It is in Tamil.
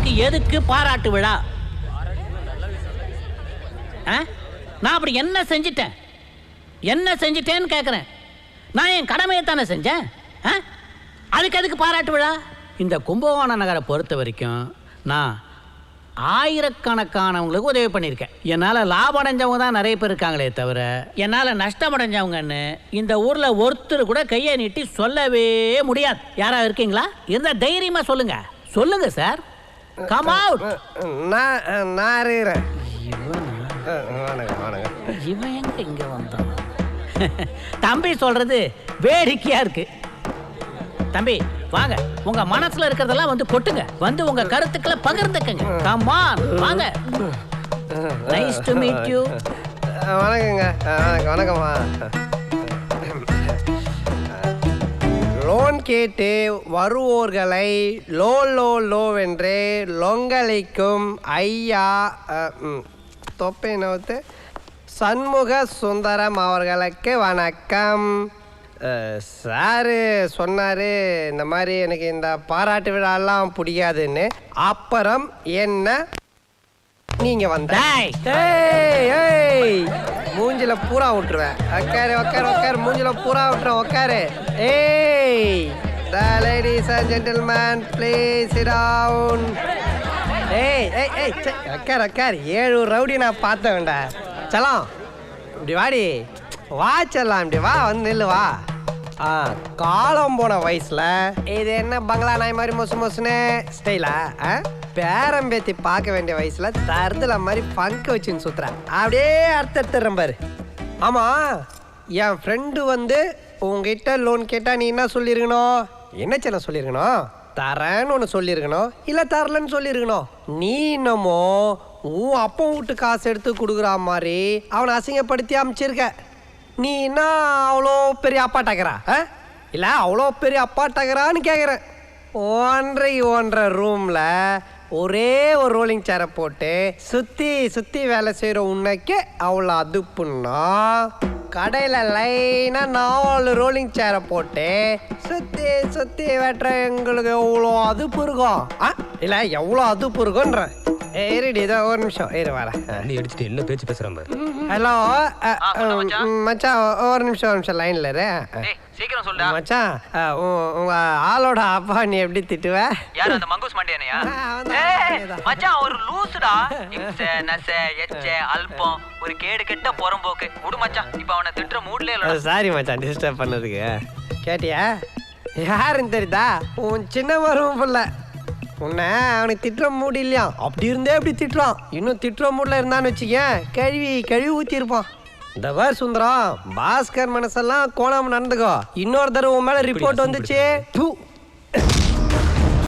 உனக்கு எதுக்கு பாராட்டு விழா? நான் அப்படி என்ன செஞ்சிட்டேன்னு கேட்குறேன். நான் என் கடமையை தானே செஞ்சேன். அதுக்கு எதுக்கு பாராட்டு விழா? இந்த கும்பகோணம் நகரை பொறுத்த வரைக்கும் நான் ஆயிரக்கணக்கானவங்களுக்கு உதவி பண்ணியிருக்கேன். என்னால் லாபம் அடைஞ்சவங்க தான் நிறைய பேர் இருக்காங்களே தவிர என்னால் நஷ்டம் அடைஞ்சவங்கன்னு இந்த ஊரில் ஒருத்தர் கூட கையை நீட்டி சொல்லவே முடியாது. யாராவது இருக்கீங்களா? இருந்தால் தைரியமாக சொல்லுங்க சார். Come out. நான் இருக்கிறேன். இவன் எங்க இங்கே வந்தான்? தம்பி சொல்றது வேடிக்கையா இருக்கு. தம்பி வாங்க, உங்க மனசுல இருக்கிறதெல்லாம் வந்து கொட்டுங்க, வந்து உங்க கருத்துக்களை பகிர்ந்துக்கங்க. கம் ஆன் வாங்க. Nice to meet you. வணக்கங்க. வணக்கம்மா. லோன் கேட்டு வருவோர்களை லோவென்று லொங்கலைக்கும் ஐயா தொப்பை நோத்து சண்முக சுந்தரம் அவர்களுக்கு வணக்கம். சாரு சொன்னார் இந்த மாதிரி எனக்கு இந்த பாராட்டு விழாலாம் பிடிக்காதுன்னு. அப்புறம் என்ன நீங்க வந்த மூஞ்சில பூரா விட்டுருவேன். உக்காரு மூஞ்சில பூரா விட்டுறேன். உக்காரு. Ladies and gentlemen, please sit down. உக்காரு. 7 ரவுடி நான் பார்த்த வேண்டா. சலாம் இப்படி வாடி வா. செல்லாம் இப்படி வா, வந்து நில்லு வா. காலம் போன வயசுல இது என்ன பங்களா நாய் மாதிரி மொசுன்னு ஸ்டைலா? பேரம்பேத்தி பார்க்க வேண்டிய வயசுல தருதல மாதிரி பங்கு வச்சுன்னு சுத்துறேன். அப்படியே அர்த்தம் பாரு. ஆமா, என் ஃப்ரெண்டு வந்து உங்ககிட்ட லோன் கேட்டா நீ என்ன சொல்லியிருக்கணும்? என்ன சின்ன சொல்லியிருக்கணும்? தரேன்னு ஒன்று சொல்லியிருக்கணும், இல்லை தரலன்னு சொல்லியிருக்கணும். நீ என்னமோ உன் அப்பா வீட்டு காசு எடுத்து கொடுக்குற மாதிரி அவனை அசிங்கப்படுத்தி அமைச்சிருக்க. நீ என்ன அவ்வளோ பெரிய அப்பாட்டாக்கிறா? இல்லை அவ்வளோ பெரிய அப்பாட்டாக்கிறான்னு கேட்குறேன். 1.5 ரூமில் ஒரே ஒரு ரோலிங் சேரை போட்டு சுற்றி வேலை செய்கிற உன்னைக்கு அவ்வளோ அதுப்புன்னா, கடையில் லைனாக 4 ரோலிங் சேரை போட்டு சுற்றி வெட்டுற எங்களுக்கு எவ்வளோ அதுப்பு இருக்கும்? இல்லை எவ்வளோ அதுப்பு இருக்குன்றேன். ஏறிடி, இதோ ஒரு நிமிஷம் ஏறி வரேன். அடிச்சுட்டு என்ன பேச்சு பேசுறான் பாரு. ஹலோ மச்சான், ஒரு நிமிஷம் லைன்ல இரு. சீக்கிரம் சொல்டா மச்சான். உங்க ஆளோட அப்பா நீ எப்படி திட்டுவ? யார் அந்த மங்கூஸ் மண்டியனையா? மச்சான் ஒரு லூசுடா. இம்ச நச எச்ச அல்பம் ஒரு கேடு கெட்ட புறம்போக்கு. விடு மச்சான், இப்ப அவனை திட்டுற மூட்ல இல்ல. சாரி மச்சான் டிஸ்டர்ப் பண்ணதுக்கு. கேட்டியா யாருன்னு தெரியுதா? உன் சின்ன மருமம் புள்ள. உன்னை அவனுக்கு திட்டுற மூடு இல்லையா? அப்படி இருந்தே அப்படி திட்டுறான். இன்னும் திட்டுற மூடில் இருந்தான்னு வச்சுக்கேன், கழுவி ஊற்றிருப்பான். இந்த வேர் சுந்தரம், பாஸ்கர் மனசெல்லாம் கோணாம நடந்துக்கோ. இன்னொரு தடவை உன் மேலே ரிப்போர்ட் வந்துச்சு